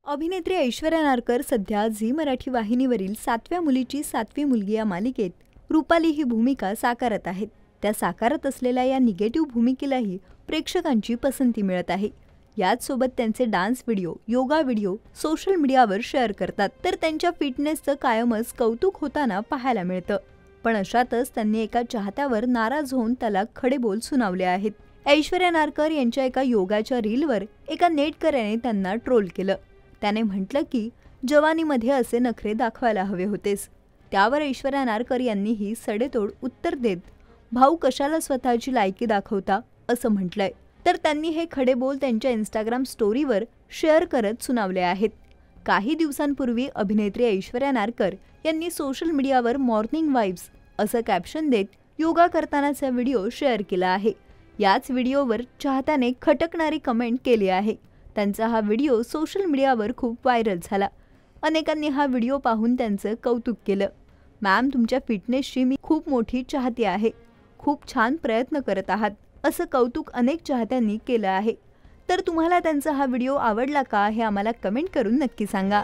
अभिनेत्री ऐश्वर्या नारकर सध्या झी मराठी वाहिनीवरील 7व्या मुलीची 7वी मुलगी या मालिकेत रुपाली ही भूमिका साकारत आहेत. त्या साकारत असलेल्या या निगेटिव्ह भूमिकेलाही प्रेक्षकांची पसंती मिळत आहे. याच सोबत त्यांचे dance video, yoga video social मीडियावर शेअर करतात, तर त्यांच्या फिटनेसचं कायमच कौतुक होताना पाहायला मिळतं. पण अशातच त्यांनी एका चाहत्यावर नाराज होऊन त्याला खडे बोल सुनावले आहेत. ऐश्वर्या नारकर यांच्या एका योगाच्या रीलवर एका नेटकऱ्याने त्यांना ट्रोल केलं. त्याने म्हटलं की जवानीमध्ये असे नखरे दाखवायला हवे होतेस. त्यावर ऐश्वर्या नारकर यांनीही सडेतोड उत्तर देत, भाऊ कशाला स्वतःची लायकी दाखवता असं म्हटलंय. तर त्यांनी हे खडे बोल त्यांच्या इंस्टाग्राम स्टोरीवर शेअर करत सुनावले आहेत. काही दिवसांपूर्वी अभिनेत्री ऐश्वर्या नारकर यांनी सोशल मीडियावर मॉर्निंग वाइब्स असं कॅप्शन देत योगा करतानाचा व्हिडिओ शेअर केला आहे. याच व्हिडिओवर चाहत्याने खटकणारी कमेंट केली आहे. त्यांचा हा व्हिडिओ सोशल मीडियावर खूप व्हायरल झाला. अनेकांनी हा व्हिडिओ पाहून त्यांचं कौतुक केलं. मॅम, तुमच्या फिटनेसची मी खूप मोठी चाहती आहे. खूप छान प्रयत्न करत आहात असं कौतुक अनेक चाहत्यांनी केलं आहे. तर तुम्हाला त्यांचा हा व्हिडिओ आवडला का हे आम्हाला कमेंट करून नक्की सांगा.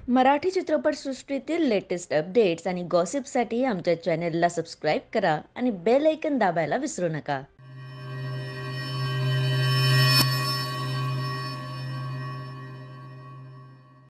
मराठी चित्रपटसृष्टीतील लेटेस्ट अपडेट्स आणि गॉसिपसाठी आमच्या चॅनेलला सबस्क्राईब करा आणि बेल ऐकन दाबायला विसरू नका.